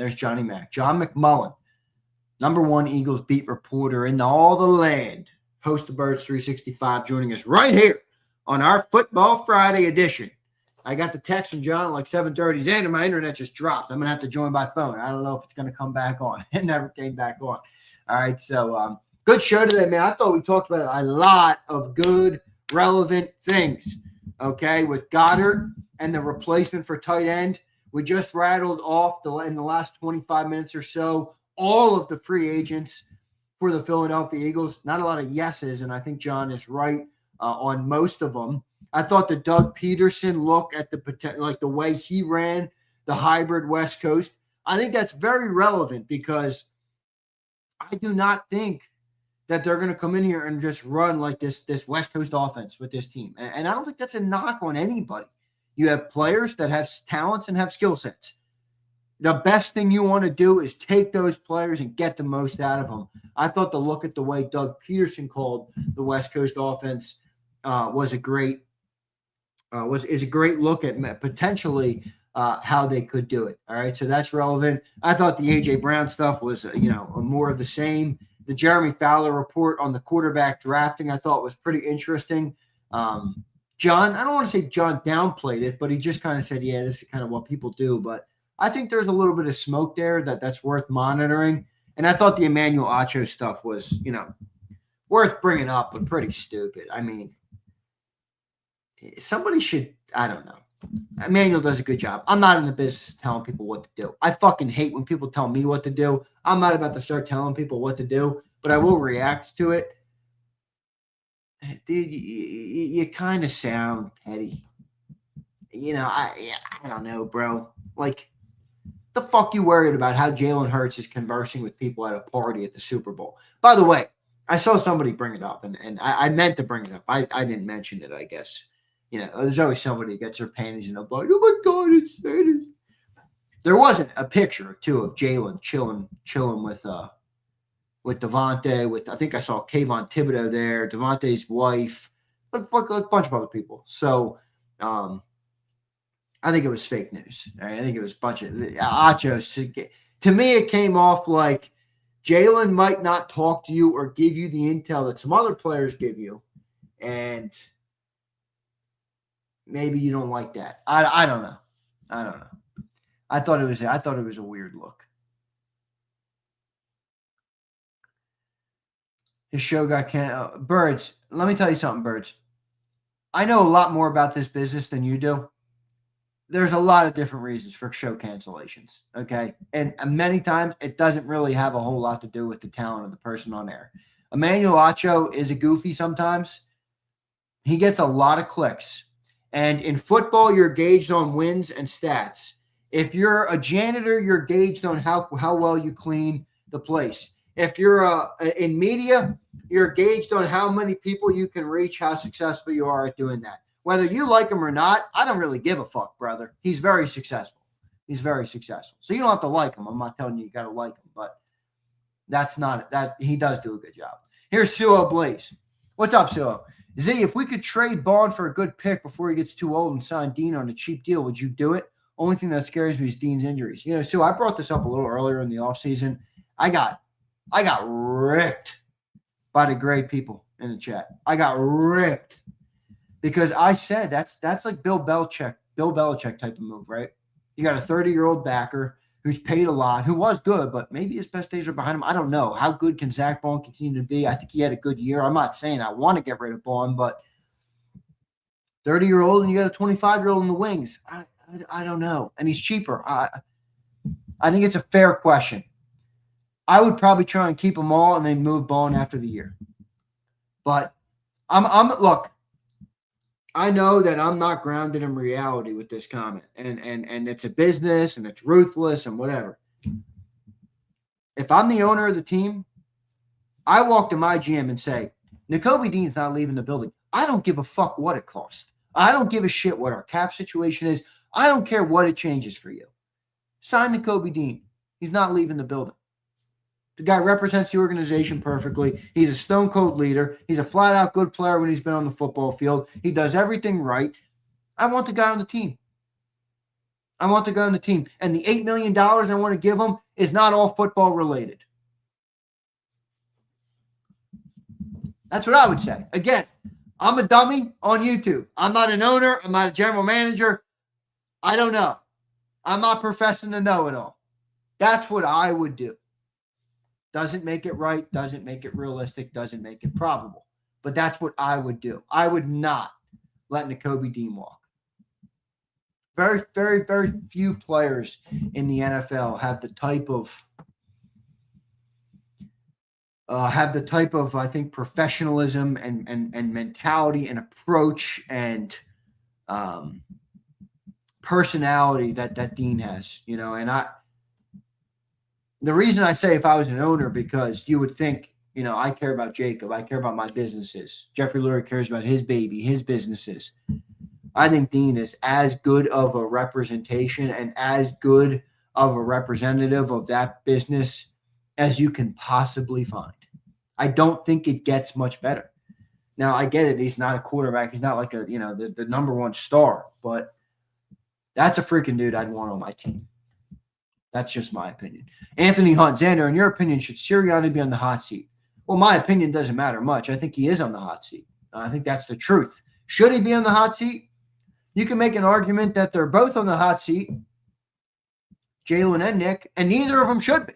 There's Johnny Mac. John McMullen, #1 Eagles beat reporter in all the land, host of Birds 365, joining us right here on our Football Friday edition. I got the text from John at like 7:30. Zander, my internet just dropped. I'm going to have to join by phone. I don't know if it's going to come back on. It never came back on. All right, so good show today, man. I thought we talked about a lot of good, relevant things, okay, with Goddard and the replacement for tight end. We just rattled off in the last 25 minutes or so all of the free agents for the Philadelphia Eagles. Not a lot of yeses, and I think John is right on most of them. I thought the Doug Peterson look at the way he ran the hybrid West Coast, I think that's very relevant because I do not think that they're going to come in here and just run like this West Coast offense with this team. And I don't think that's a knock on anybody. You have players that have talents and have skill sets. The best thing you want to do is take those players and get the most out of them. I thought the look at the way Doug Peterson called the West Coast offense is a great look at potentially how they could do it. All right, so that's relevant. I thought the A.J. Brown stuff was, more of the same. The Jeremy Fowler report on the quarterback drafting I thought was pretty interesting. John, I don't want to say John downplayed it, but he just kind of said, yeah, this is kind of what people do. But I think there's a little bit of smoke there that's worth monitoring. And I thought the Emmanuel Acho stuff was, worth bringing up, but pretty stupid. I mean, somebody should, I don't know. Emmanuel does a good job. I'm not in the business of telling people what to do. I fucking hate when people tell me what to do. I'm not about to start telling people what to do, but I will react to it. Dude, you kind of sound petty. I don't know, bro. Like, the fuck you worried about how Jalen Hurts is conversing with people at a party at the Super Bowl? By the way, I saw somebody bring it up, and I meant to bring it up. I didn't mention it, I guess. There's always somebody who gets their panties in a bunch. Oh, my God, it's sadist. There wasn't a picture, too, of Jalen chilling with Davante, I think I saw Kayvon Thibodeau there, Davante's wife, a bunch of other people. So I think it was fake news. Right? I think it was a bunch of Acho. To me, it came off like Jalen might not talk to you or give you the intel that some other players give you, and maybe you don't like that. I don't know. I thought it was a weird look. His show got canceled. Birds, let me tell you something, Birds. I know a lot more about this business than you do. There's a lot of different reasons for show cancellations, okay? And many times it doesn't really have a whole lot to do with the talent of the person on air. Emmanuel Acho is a goofy sometimes. He gets a lot of clicks. And in football, you're gauged on wins and stats. If you're a janitor, you're gauged on how well you clean the place. If you're in media, you're gauged on how many people you can reach, how successful you are at doing that. Whether you like him or not, I don't really give a fuck, brother. He's very successful. So you don't have to like him. I'm not telling you got to like him, but that's not that. He does do a good job. Here's Suo Blaze. What's up, Suo? Z, if we could trade Bond for a good pick before he gets too old and sign Dean on a cheap deal, would you do it? Only thing that scares me is Dean's injuries. Sue, I brought this up a little earlier in the offseason. I got ripped by the great people in the chat. I got ripped because I said that's like Bill Belichick type of move, right? You got a 30-year-old backer who's paid a lot, who was good, but maybe his best days are behind him. I don't know. How good can Zach Bond continue to be? I think he had a good year. I'm not saying I want to get rid of Bond, but 30-year-old and you got a 25-year-old in the wings. I don't know. And he's cheaper. I think it's a fair question. I would probably try and keep them all and then move Bond after the year. But look, I know that I'm not grounded in reality with this comment. And it's a business and it's ruthless and whatever. If I'm the owner of the team, I walk to my GM and say, Nico Dean's not leaving the building. I don't give a fuck what it costs. I don't give a shit what our cap situation is. I don't care what it changes for you. Sign Nico Dean. He's not leaving the building. The guy represents the organization perfectly. He's a stone cold leader. He's a flat out good player when he's been on the football field. He does everything right. I want the guy on the team. I want to go on the team. And the $8 million I want to give him is not all football related. That's what I would say. Again, I'm a dummy on YouTube. I'm not an owner. I'm not a general manager. I don't know. I'm not professing to know it all. That's what I would do. Doesn't make it right, doesn't make it realistic, doesn't make it probable. But that's what I would do. I would not let Nico Dean walk. Very, very, very few players in the NFL have the type of I think, professionalism and mentality and approach and personality that Dean has, you know. And the reason I say if I was an owner, because you would think, you know, I care about JAKIB, I care about my businesses. Jeffrey Lurie cares about his baby, his businesses. I think Dean is as good of a representation and as good of a representative of that business as you can possibly find. I don't think it gets much better. Now, I get it. He's not a quarterback. He's not like a, you know, the number one star, but that's a freaking dude I'd want on my team. That's just my opinion. Anthony Hunt, Zander, in your opinion, should Sirianni be on the hot seat? Well, my opinion doesn't matter much. I think he is on the hot seat. I think that's the truth. Should he be on the hot seat? You can make an argument that they're both on the hot seat, Jalen and Nick, and neither of them should be.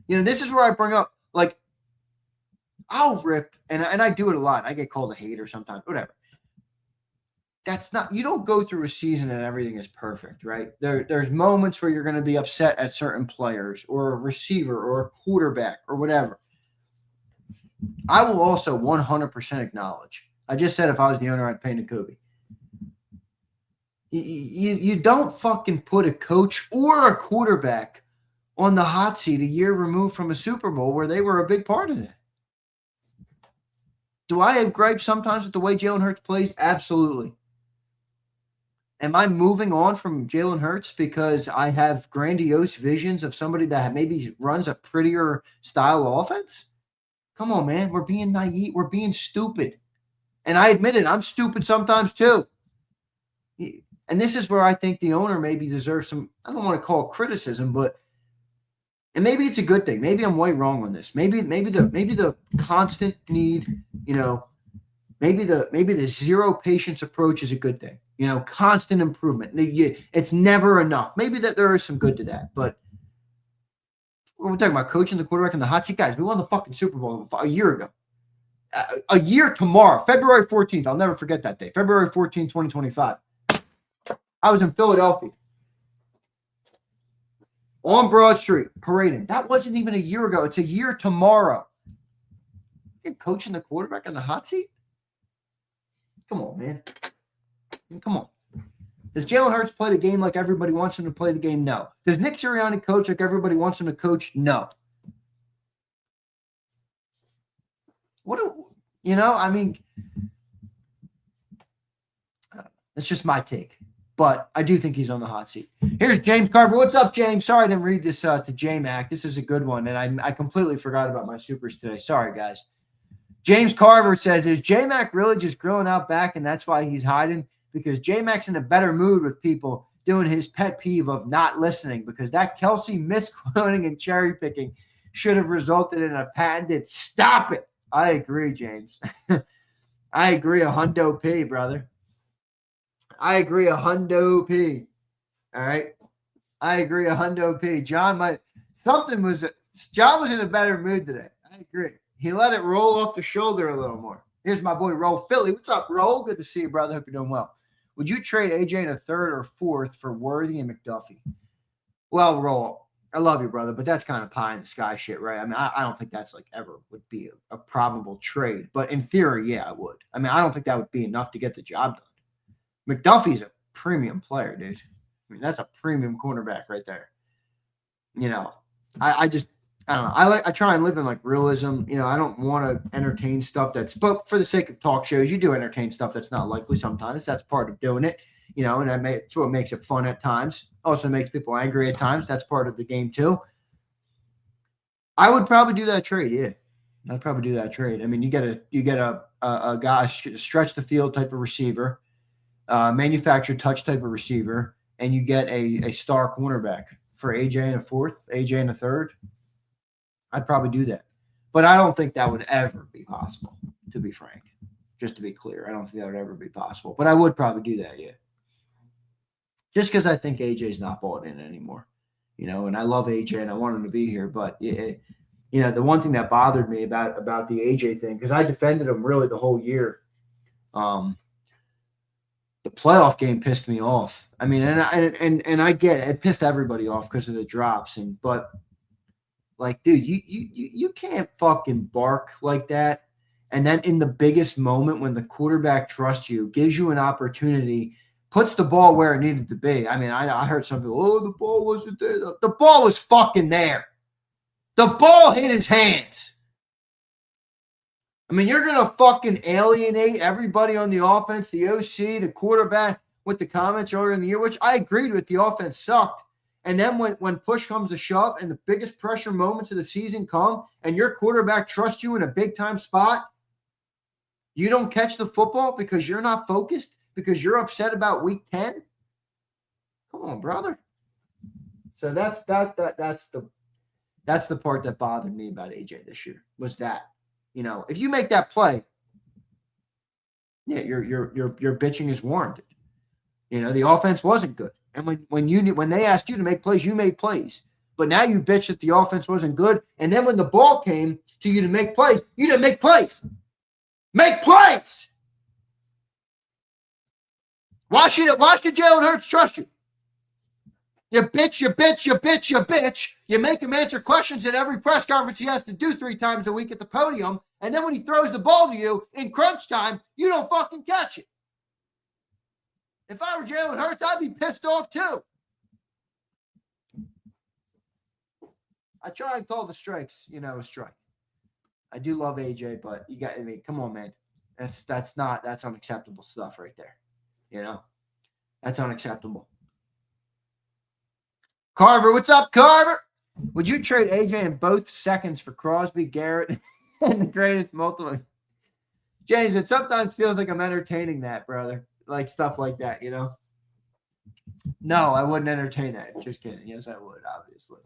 You know, this is where I bring up, like, I'll rip, and I do it a lot. I get called a hater sometimes, whatever. That's not, you don't go through a season and everything is perfect, right? There's moments where you're going to be upset at certain players or a receiver or a quarterback or whatever. I will also 100% acknowledge. I just said if I was the owner, I'd pay Nico. You don't fucking put a coach or a quarterback on the hot seat a year removed from a Super Bowl where they were a big part of it. Do I have gripes sometimes with the way Jalen Hurts plays? Absolutely. Am I moving on from Jalen Hurts because I have grandiose visions of somebody that maybe runs a prettier style offense? Come on, man. We're being naive. We're being stupid. And I admit it. I'm stupid sometimes too. And this is where I think the owner maybe deserves some, I don't want to call it criticism, but, and maybe it's a good thing. Maybe I'm way wrong on this. Maybe the constant need, you know, maybe the zero patience approach is a good thing. You know, constant improvement. It's never enough. Maybe that there is some good to that, but we're talking about coaching the quarterback in the hot seat. Guys, we won the fucking Super Bowl a year ago. A year tomorrow, February 14th. I'll never forget that day. February 14th, 2025. I was in Philadelphia. On Broad Street, parading. That wasn't even a year ago. It's a year tomorrow. You're coaching the quarterback in the hot seat? Come on, man. Come on. Does Jalen Hurts play the game like everybody wants him to play the game? No. Does Nick Sirianni coach like everybody wants him to coach? No. I mean, that's just my take. But I do think he's on the hot seat. Here's James Carver. What's up, James? Sorry I didn't read this to J-Mac. This is a good one, and I completely forgot about my supers today. Sorry, guys. James Carver says, is J-Mac really just grilling out back, and that's why he's hiding? Because J-Mac's in a better mood with people doing his pet peeve of not listening, because that Kelsey misquoting and cherry picking should have resulted in a patented stop it. I agree, James. I agree a hundo P, brother. I agree a hundo P. All right. I agree a hundo P. John was in a better mood today. I agree. He let it roll off the shoulder a little more. Here's my boy, Roll Philly. What's up, Roll? Good to see you, brother. Hope you're doing well. Would you trade AJ in a third or fourth for Worthy and McDuffie? Well, Roll, I love you, brother, but that's kind of pie in the sky shit, right? I mean, I don't think that's like ever would be a probable trade. But in theory, yeah, I would. I mean, I don't think that would be enough to get the job done. McDuffie's a premium player, dude. I mean, that's a premium cornerback right there. You know, I don't know. I try and live in like realism. You know, I don't want to entertain stuff but for the sake of talk shows, you do entertain stuff that's not likely sometimes. That's part of doing it, you know, and it's what makes it fun at times. Also makes people angry at times. That's part of the game too. I would probably do that trade. Yeah, I'd probably do that trade. I mean, you get a guy, stretch the field type of receiver, manufactured touch type of receiver, and you get a star cornerback for AJ in a fourth, AJ in a third, I'd probably do that. But I don't think that would ever be possible, to be frank. Just to be clear, I don't think that would ever be possible. But I would probably do that, yeah. Just because I think AJ's not bought in anymore. And I love AJ and I want him to be here. But, the one thing that bothered me about the AJ thing, because I defended him really the whole year, the playoff game pissed me off. I mean, and I get it. It pissed everybody off because of the drops. But, like, dude, you can't fucking bark like that. And then in the biggest moment when the quarterback trusts you, gives you an opportunity, puts the ball where it needed to be. I mean, I heard some people, the ball wasn't there. The ball was fucking there. The ball hit his hands. I mean, you're going to fucking alienate everybody on the offense, the OC, the quarterback, with the comments earlier in the year, which I agreed with. The offense sucked. And then when push comes to shove and the biggest pressure moments of the season come and your quarterback trusts you in a big-time spot, you don't catch the football because you're not focused, because you're upset about week 10? Come on, brother. So that's the part that bothered me about AJ this year, was that, if you make that play, yeah, your bitching is warranted. The offense wasn't good. And when they asked you to make plays, you made plays. But now you bitch that the offense wasn't good. And then when the ball came to you to make plays, you didn't make plays. Make plays. Why should Jalen Hurts trust you? You bitch. You make him answer questions at every press conference he has to do 3 times a week at the podium. And then when he throws the ball to you in crunch time, you don't fucking catch it. If I were Jalen Hurts, I'd be pissed off too. I try and call the strikes, a strike. I do love AJ, but come on, man. That's unacceptable stuff right there. That's unacceptable. Carver, what's up, Carver? Would you trade AJ in both seconds for Crosby, Garrett, and the greatest multiple? James, it sometimes feels like I'm entertaining that, brother. Like stuff like that, No, I wouldn't entertain that. Just kidding. Yes, I would, obviously.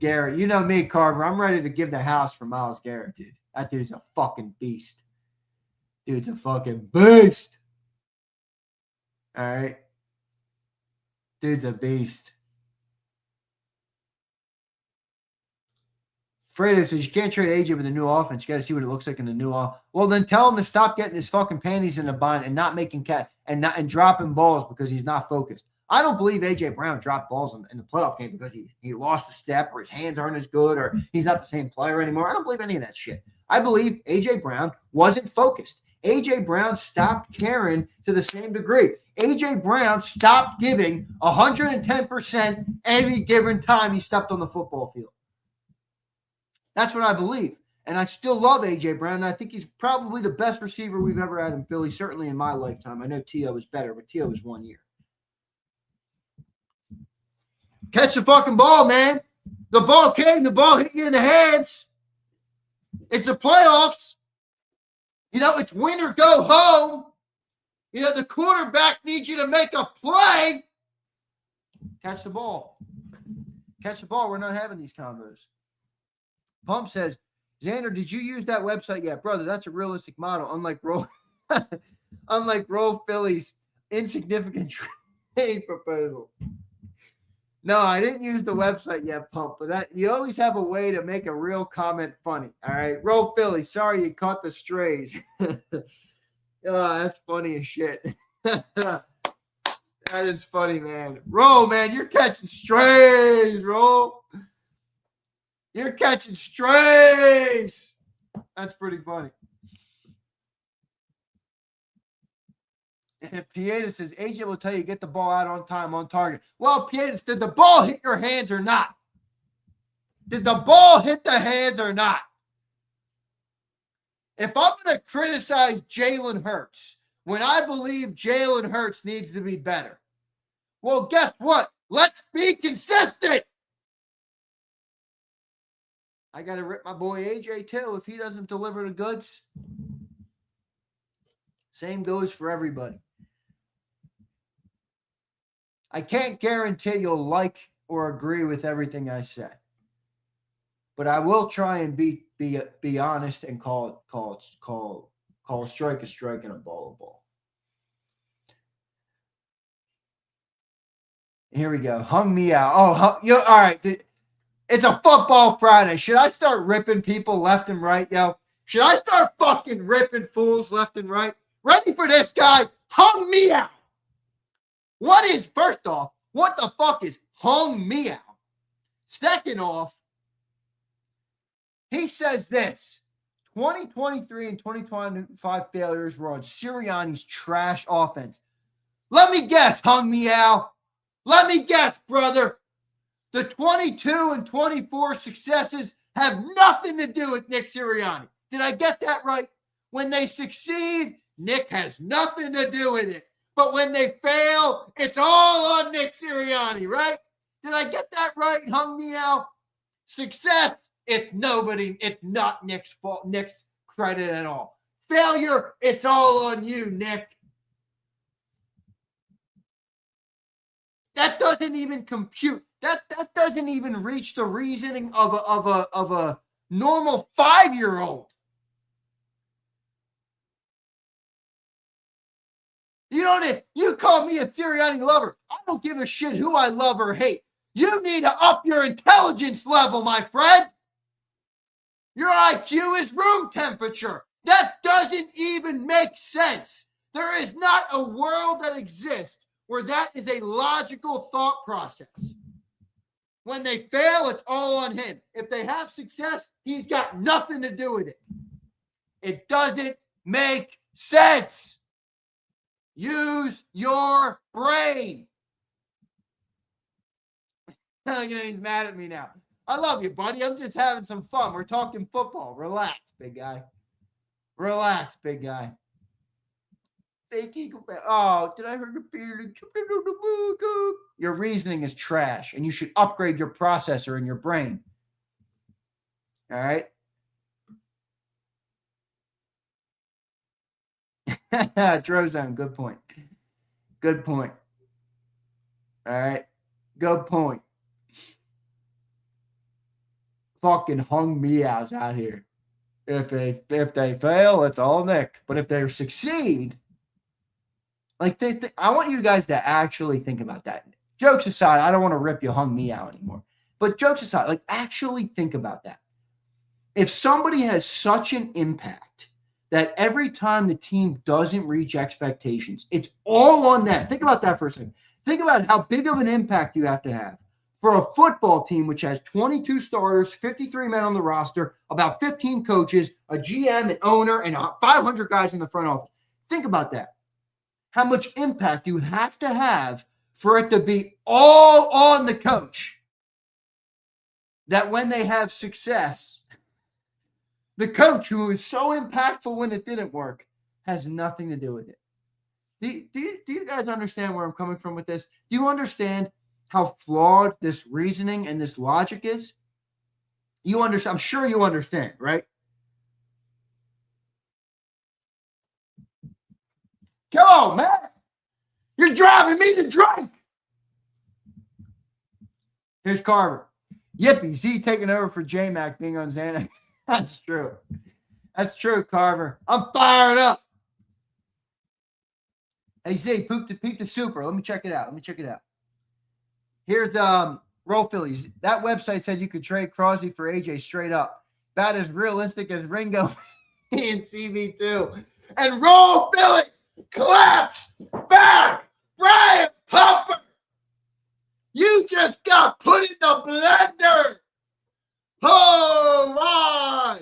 Garrett, you know me, Carver. I'm ready to give the house for Myles Garrett, dude. That dude's a fucking beast. Dude's a fucking beast. All right. Dude's a beast. Fredo says you can't trade AJ with a new offense. You got to see what it looks like in the new offense. Well, then tell him to stop getting his fucking panties in a bind and not making and dropping balls because he's not focused. I don't believe AJ Brown dropped balls in the playoff game because he lost a step or his hands aren't as good or he's not the same player anymore. I don't believe any of that shit. I believe AJ Brown wasn't focused. AJ Brown stopped caring to the same degree. AJ Brown stopped giving 110% every given time he stepped on the football field. That's what I believe. And I still love A.J. Brown. And I think he's probably the best receiver we've ever had in Philly, certainly in my lifetime. I know T.O. was better, but T.O. was 1 year. Catch the fucking ball, man. The ball came. The ball hit you in the hands. It's the playoffs. It's win or go home. The quarterback needs you to make a play. Catch the ball. Catch the ball. We're not having these combos. Pump says, Zander, did you use that website yet? Brother, that's a realistic model, unlike Roll Philly's insignificant trade proposals. No, I didn't use the website yet, Pump, but that you always have a way to make a real comment funny. All right. Roll Philly, sorry you caught the strays. Oh, that's funny as shit. That is funny, man. Roll, man, you're catching strays, Roll. You're catching strays. That's pretty funny. And Pieta says, AJ will tell you, get the ball out on time, on target. Well, Pieta, did the ball hit your hands or not? Did the ball hit the hands or not? If I'm going to criticize Jalen Hurts when I believe Jalen Hurts needs to be better, well, guess what? Let's be consistent. I got to rip my boy AJ too if he doesn't deliver the goods. Same goes for everybody. I can't guarantee you'll like or agree with everything I say, but I will try and be honest and call a strike and a ball a ball. Here we go. Hung me out. Oh, all right. It's a football Friday. Should I start ripping people left and right, yo? Should I start fucking ripping fools left and right? Ready for this guy? Hung me out. First off, what the fuck is hung me out? Second off, he says this. 2023 and 2025 failures were on Sirianni's trash offense. Let me guess, hung me out. Let me guess, brother. The 22 and 24 successes have nothing to do with Nick Sirianni. Did I get that right? When they succeed, Nick has nothing to do with it. But when they fail, it's all on Nick Sirianni, right? Did I get that right? Hung me out. Success, it's not Nick's fault, Nick's credit at all. Failure, it's all on you, Nick. That doesn't even compute. That doesn't even reach the reasoning of a normal 5-year-old. You call me a Sirianni lover. I don't give a shit who I love or hate. You need to up your intelligence level, my friend. Your IQ is room temperature. That doesn't even make sense. There is not a world that exists where that is a logical thought process. When they fail, it's all on him. If they have success, he's got nothing to do with it. It doesn't make sense. Use your brain. He's mad at me now. I love you, buddy. I'm just having some fun. We're talking football. Relax, big guy. Relax, big guy. Oh, did I hurt your feelings? Your reasoning is trash, and you should upgrade your processor in your brain. All right? Drozone, good point. Good point. All right? Good point. Fucking hung me out here. If they fail, it's all Nick. But if they succeed, I want you guys to actually think about that. Jokes aside, I don't want to rip you hung me out anymore. But jokes aside, actually think about that. If somebody has such an impact that every time the team doesn't reach expectations, it's all on them. Think about that for a second. Think about how big of an impact you have to have for a football team which has 22 starters, 53 men on the roster, about 15 coaches, a GM, an owner, and 500 guys in the front office. Think about that. How much impact you have to have for it to be all on the coach. That when they have success, the coach who was so impactful when it didn't work has nothing to do with it. Do you guys understand where I'm coming from with this? Do you understand how flawed this reasoning and this logic is? You understand? I'm sure you understand, right? Come on, man. You're driving me to drink. Here's Carver. Yippee, Z taking over for J-Mac being on Xanax. That's true. That's true, Carver. I'm fired up. Hey, Z, peep the super. Let me check it out. Here's Roll Phillies. That website said you could trade Crosby for AJ straight up. About as realistic as Ringo and CB2. And Roll Philly claps back. Brian Pumper. You just got put in the blender. Oh, my.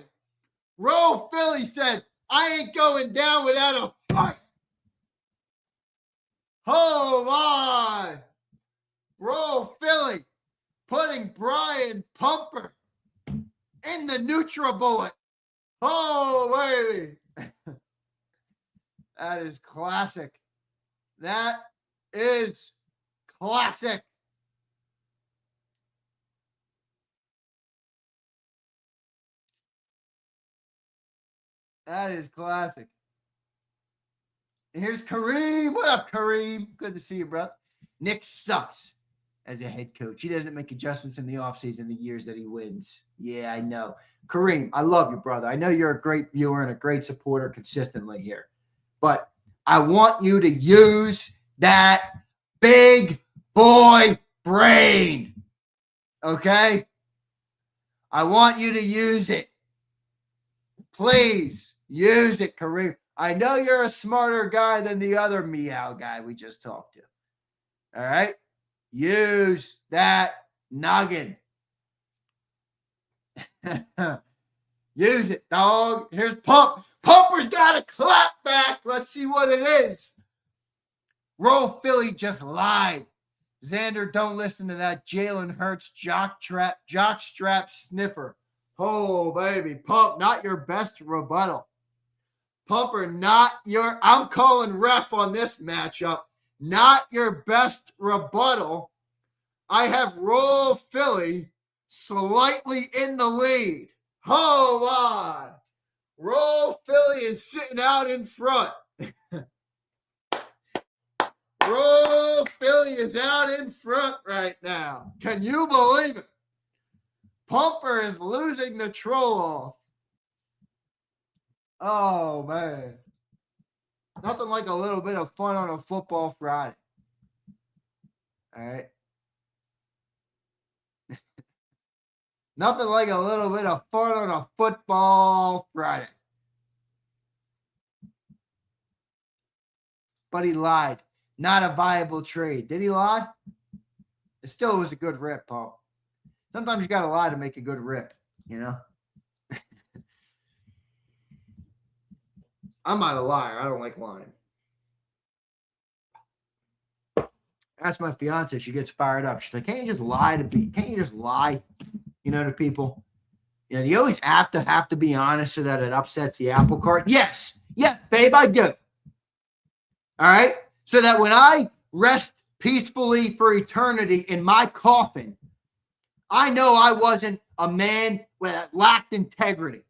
Roll Philly said, I ain't going down without a fight. Oh, my. Roll Philly putting Brian Pumper in the NutriBullet. Oh, baby. That is classic. That is classic. That is classic. Here's Kareem. What up, Kareem? Good to see you, bro. Nick sucks as a head coach. He doesn't make adjustments in the offseason the years that he wins. Yeah, I know. Kareem, I love you, brother. I know you're a great viewer and a great supporter consistently here. But I want you to use that big boy brain. Okay? I want you to use it. Please use it, Kareem. I know you're a smarter guy than the other meow guy we just talked to. All right? Use that noggin. Use it, dog. Here's Pump. Pumper's got a clap back. Let's see what it is. Roll Philly just lied. Zander, don't listen to that Jalen Hurts jockstrap sniffer. Oh, baby. Pump, not your best rebuttal. Pumper, not your, I'm calling ref on this matchup. Not your best rebuttal. I have Roll Philly slightly in the lead. Hold on. Roll Philly is sitting out in front. Roll Philly is out in front right now. Can you believe it? Pumper is losing the troll off. Oh, man. Nothing like a little bit of fun on a football Friday. All right. Nothing like a little bit of fun on a football Friday. But he lied. Not a viable trade. Did he lie? It still was a good rip, Paul. Sometimes you got to lie to make a good rip, you know? I'm not a liar. I don't like lying. Ask my fiance. She gets fired up. She's like, can't you just lie to people? Can't you just lie, you know, to people? You know, you always have to be honest so that it upsets the apple cart. Yes. Yes, babe, I do. All right? So that when I rest peacefully for eternity in my coffin, I know I wasn't a man that lacked integrity.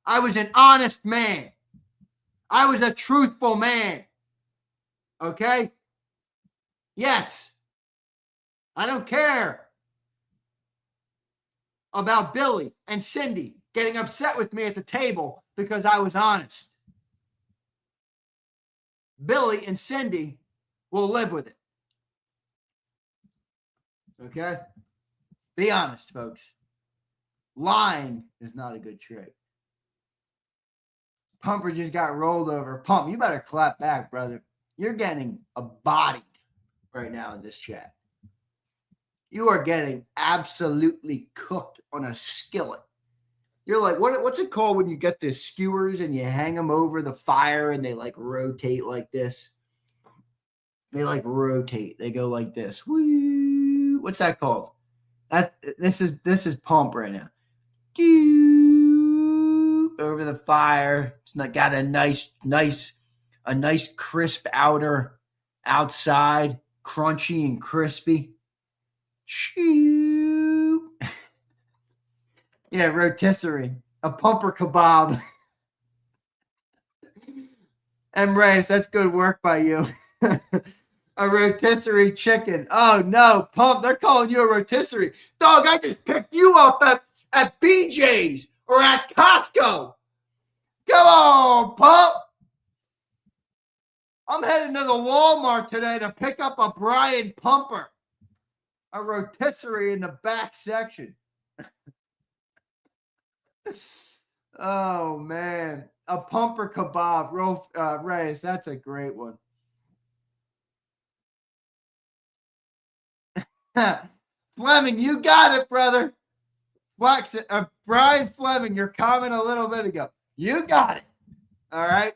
I was an honest man. I was a truthful man. Okay? Yes. I don't care about Billy and Cindy getting upset with me at the table because I was honest. Billy and Cindy will live with it. Okay? Be honest, folks. Lying is not a good trait. Pumper just got rolled over. Pump, you better clap back, brother. You're getting bodied right now in this chat. You are getting absolutely cooked on a skillet. You're like, what's it called when you get the skewers and you hang them over the fire and they like rotate like this? They like rotate. They go like this. Woo. What's that called? This is Pump right now. Over the fire. It's not got a nice crisp outside, crunchy and crispy. Yeah, rotisserie, a pumper kebab. Embrace, that's good work by you. A rotisserie chicken. Oh no, Pump, they're calling you a rotisserie. Dog, I just picked you up at BJ's or at Costco. Come on, Pump. I'm heading to the Walmart today to pick up a Brian Pumper. A rotisserie in the back section. Oh, man. A pumper kebab. Reyes, that's a great one. Fleming, you got it, brother. Brian Fleming, your comment a little bit ago. You got it. All right?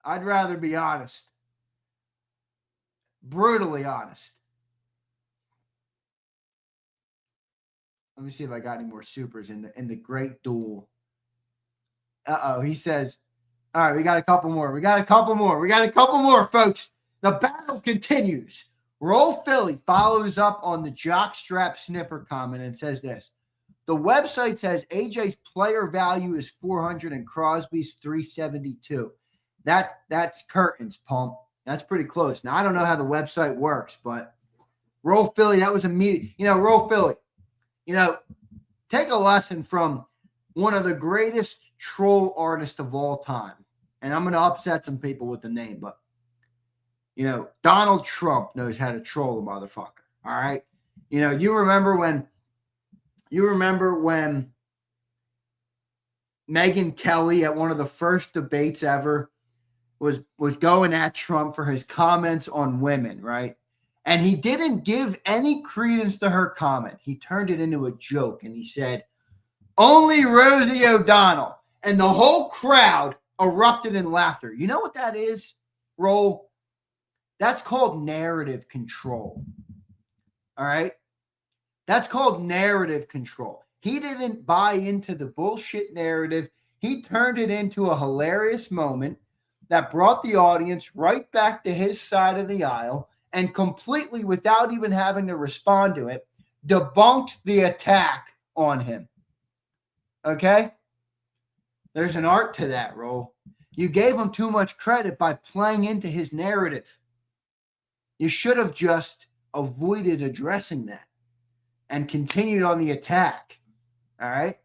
I'd rather be honest. Brutally honest. Let me see if I got any more supers in the great duel. He says, all right, we got a couple more. We got a couple more, folks. The battle continues. Roll Philly follows up on the jockstrap sniffer comment and says this. The website says AJ's player value is 400 and Crosby's 372. That's curtains, Pump. That's pretty close. Now, I don't know how the website works, but Roll Philly, that was immediate. Roll Philly, take a lesson from one of the greatest troll artists of all time. And I'm going to upset some people with the name, but, Donald Trump knows how to troll a motherfucker. All right. You remember when Megyn Kelly at one of the first debates ever was going at Trump for his comments on women, right? And he didn't give any credence to her comment. He turned it into a joke and he said, "Only Rosie O'Donnell." And the whole crowd erupted in laughter. You know what that is, Roll? That's called narrative control. All right? That's called narrative control. He didn't buy into the bullshit narrative. He turned it into a hilarious moment that brought the audience right back to his side of the aisle and completely, without even having to respond to it, debunked the attack on him. Okay? There's an art to that, Roll. You gave him too much credit by playing into his narrative. You should have just avoided addressing that and continued on the attack. All right?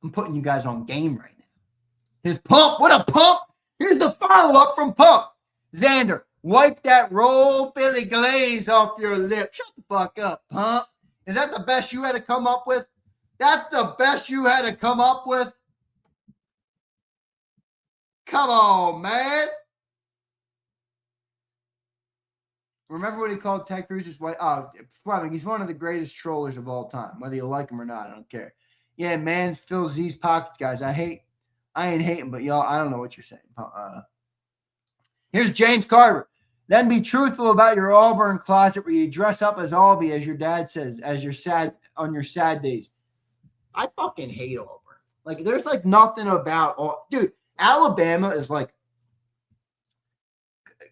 I'm putting you guys on game right now. His pump. What a pump. Here's the follow-up from Pump. Zander, wipe that Roll Philly glaze off your lip. Shut the fuck up, Pump. Is that the best you had to come up with? That's the best you had to come up with? Come on, man. Remember what he called Ted Cruz's wife? Oh, Fleming, he's one of the greatest trollers of all time. Whether you like him or not, I don't care. Yeah, man fills these pockets, guys. I ain't hating, but y'all, I don't know what you're saying. Here's James Carver. Then be truthful about your Auburn closet where you dress up as Albie, as your dad says, as your on your sad days. I fucking hate Auburn. Like, there's like nothing about dude. Alabama is like,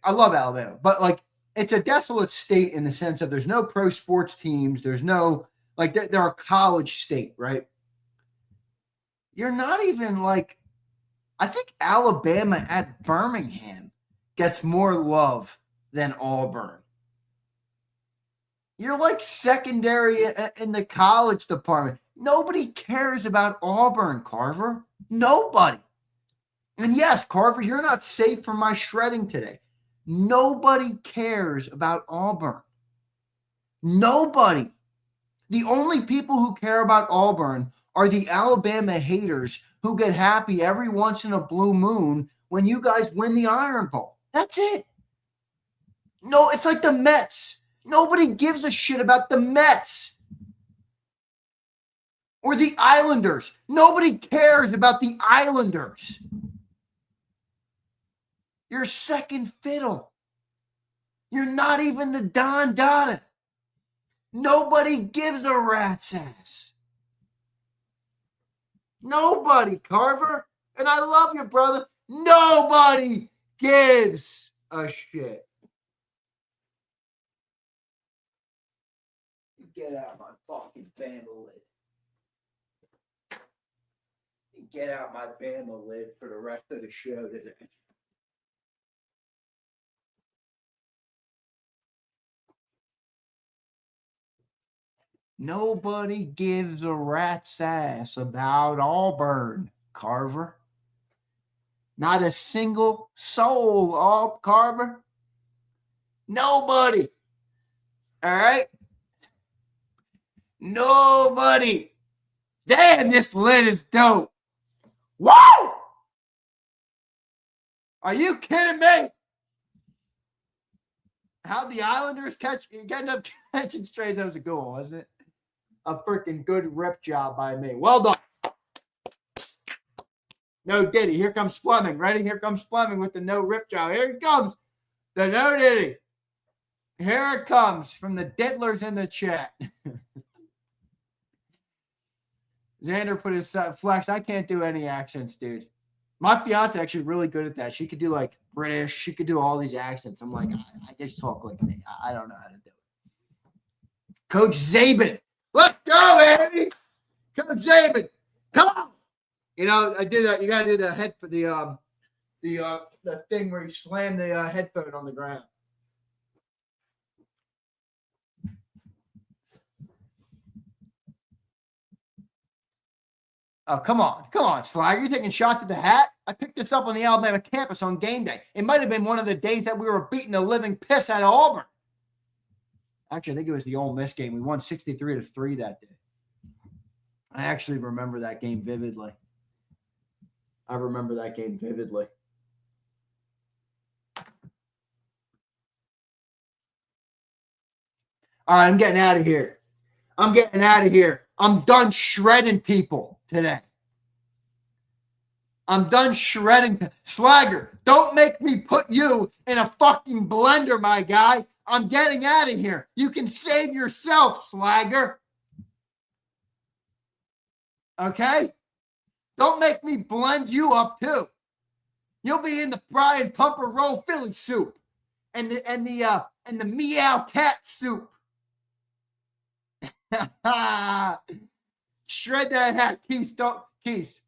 I love Alabama, but like, it's a desolate state in the sense of there's no pro sports teams. There's no, like, they're a college state, right? You're not even like, I think Alabama at Birmingham gets more love than Auburn. You're like secondary in the college department. Nobody cares about Auburn, Carver. Nobody. And yes, Carver, you're not safe from my shredding today. Nobody cares about Auburn. Nobody. The only people who care about Auburn are the Alabama haters who get happy every once in a blue moon when you guys win the Iron Bowl. That's it. No, it's like the Mets. Nobody gives a shit about the Mets. Or the Islanders. Nobody cares about the Islanders. You're second fiddle. You're not even the Don Dada. Nobody gives a rat's ass. Nobody, Carver. And I love you, brother. Nobody gives a shit. Get out my fucking Bama lid. Get out my Bama lid for the rest of the show today. Nobody gives a rat's ass about Auburn, Carver. Not a single soul, Carver. Nobody. All right? Nobody. Damn, this lid is dope. Woo! Are you kidding me? How'd the Islanders getting up catching strays? That was a good one, wasn't it? A freaking good rip job by me. Well done. No Diddy. Here comes Fleming. Ready? Here comes Fleming with the no rip job. Here it comes. The no Diddy. Here it comes from the diddlers in the chat. Zander put his flex. I can't do any accents, dude. My fiance actually really good at that. She could do like British. She could do all these accents. I'm like, I just talk like me. I don't know how to do it. Coach Zabin. Let's go, baby. Coach Zabin. Come on. You know, I did that. You got to do the head for the the thing where you slam the headphone on the ground. Oh, come on, Slag. You're taking shots at the hat? I picked this up on the Alabama campus on game day. It might have been one of the days that we were beating the living piss out of Auburn. Actually, I think it was the Ole Miss game. We won 63-3 that day. I actually remember that game vividly. All right, I'm getting out of here. I'm done shredding people today. I'm done shredding. Slagger, don't make me put you in a fucking blender, my guy. I'm getting out of here. You can save yourself, Slagger. Okay? Don't make me blend you up too. You'll be in the Brian Pumper Roll Philly soup and the Meow Cat soup. Shred that hat, Keith. Keith,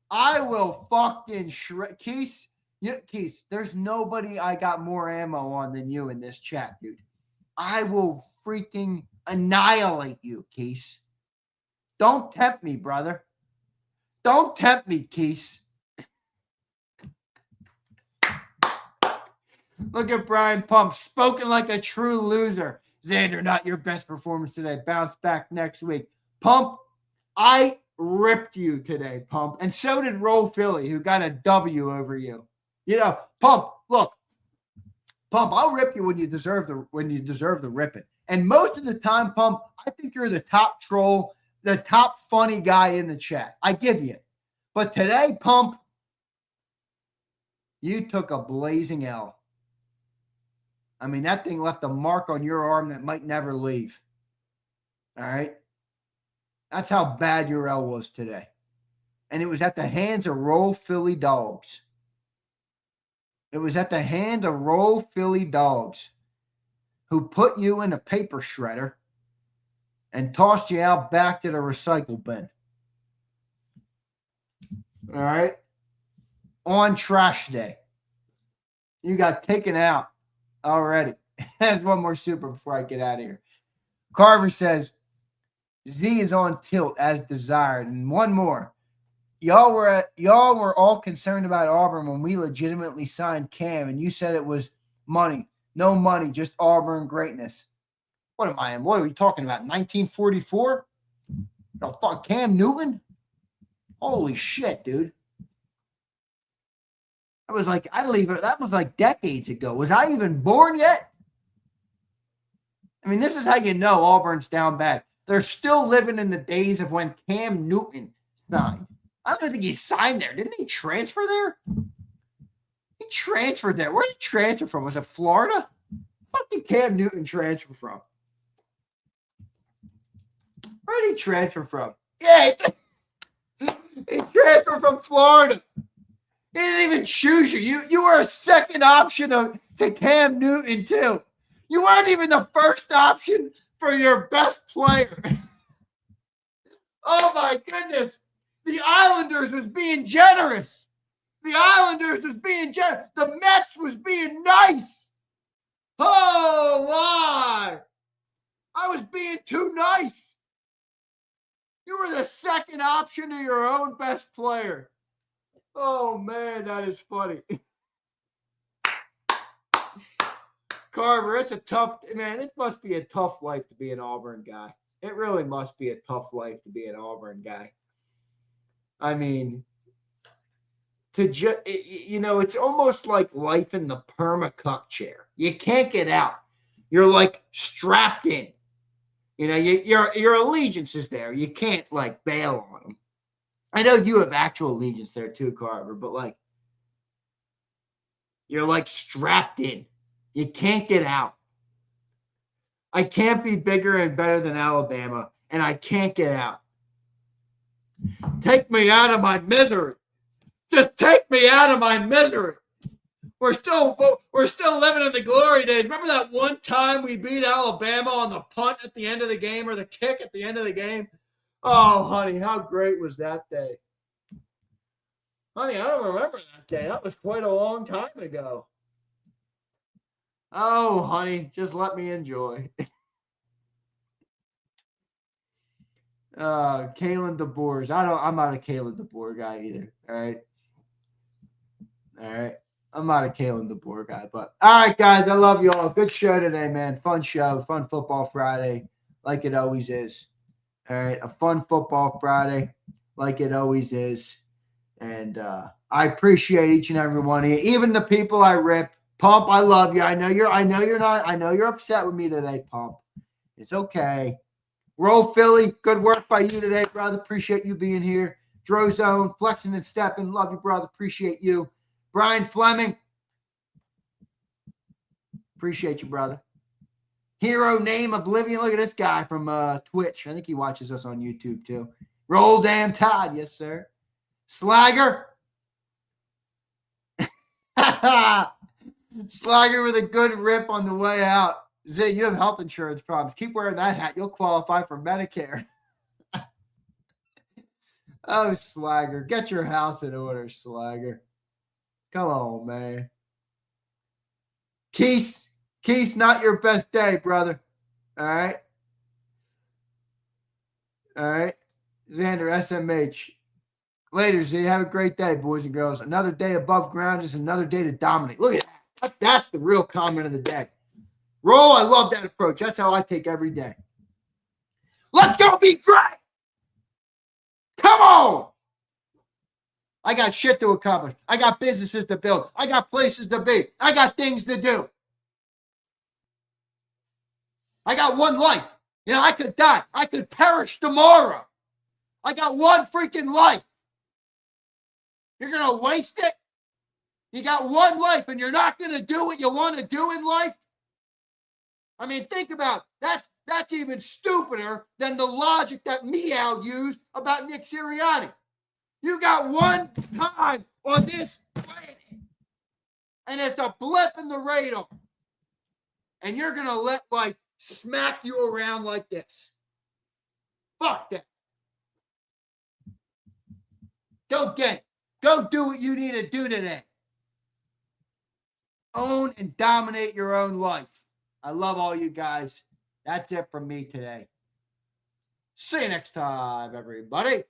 I will fucking shred. Keith, there's nobody I got more ammo on than you in this chat, dude. I will freaking annihilate you, Keith. Don't tempt me, brother. Don't tempt me, Keith. Look at Brian Pump, spoken like a true loser. Zander, not your best performance today. Bounce back next week. Pump, I ripped you today, Pump. And so did Roll Philly, who got a W over you. You know, Pump, look. Pump, I'll rip you when you deserve the ripping. And most of the time, Pump, I think you're the top troll, the top funny guy in the chat. I give you. But today, Pump, you took a blazing L. I mean, that thing left a mark on your arm that might never leave. All right? That's how bad your L was today. And it was at the hands of Roll Philly dogs. It was at the hand of Roll Philly dogs who put you in a paper shredder and tossed you out back to the recycle bin. All right? On trash day. You got taken out already. There's one more super before I get out of here. Carver says, Z is on tilt as desired. And one more. Y'all were all concerned about Auburn when we legitimately signed Cam, and you said it was money. No money, just Auburn greatness. What am I in? What are we talking about? 1944? No, fuck, Cam Newton? Holy shit, dude. That was like, that was like decades ago. Was I even born yet? I mean, this is how you know Auburn's down bad. They're still living in the days of when Cam Newton signed. I don't think he signed there. Didn't he transfer there? He transferred there. Where did he transfer from? Was it Florida? What did Cam Newton transfer from? Where did he transfer from? Yeah, he transferred from Florida. He didn't even choose you. You were a second option to Cam Newton, too. You weren't even the first option for your best player. Oh, my goodness. The Islanders was being generous. The Mets was being nice. Oh, why? I was being too nice. You were the second option to your own best player. Oh, man, that is funny. Carver, it's a tough, man, it must be a tough life to be an Auburn guy. It really must be a tough life to be an Auburn guy. I mean, it's almost like life in the permacuck chair. You can't get out. You're like strapped in. You know, your allegiance is there. You can't like bail on them. I know you have actual allegiance there too, Carver, but like you're like strapped in. You can't get out. I can't be bigger and better than Alabama, and I can't get out. Take me out of my misery. Just take me out of my misery. We're still living in the glory days. Remember that one time we beat Alabama on the punt at the end of the game or the kick at the end of the game? Oh, honey, how great was that day? Honey, I don't remember that day. That was quite a long time ago. Oh, honey, just let me enjoy. Kalen DeBoers. I'm not a Kalen DeBoer guy either. All right. All right. I'm not a Kalen DeBoer guy, but all right, guys. I love you all. Good show today, man. Fun show. Fun football Friday, like it always is. All right. A fun football Friday, like it always is. And I appreciate each and every one of you, even the people I rip. Pump, I love you. I know you're upset with me today, Pump. It's okay. Roll Philly, good work by you today, brother. Appreciate you being here. Drozone, flexing and stepping. Love you, brother. Appreciate you. Brian Fleming. Appreciate you, brother. Hero name Oblivion. Look at this guy from Twitch. I think he watches us on YouTube too. Roll damn Todd. Yes, sir. Slagger. Slagger with a good rip on the way out. Zay, you have health insurance problems. Keep wearing that hat. You'll qualify for Medicare. Oh, Slagger. Get your house in order, Slagger. Come on, man. Keese, not your best day, brother. All right. All right. Zander, SMH. Later, Z. Have a great day, boys and girls. Another day above ground is another day to dominate. Look at that. That's the real comment of the day. Roll, I love that approach. That's how I take every day. Let's go be great. Come on. I got shit to accomplish. I got businesses to build. I got places to be. I got things to do. I got one life. You know, I could die. I could perish tomorrow. I got one freaking life. You're going to waste it? You got one life and you're not going to do what you want to do in life? I mean, think about that. That's even stupider than the logic that Meow used about Nick Sirianni. You got one time on this planet, and it's a blip in the radar, and you're going to let life smack you around like this. Fuck that. Go get it. Go do what you need to do today. Own and dominate your own life. I love all you guys. That's it from me today. See you next time, everybody.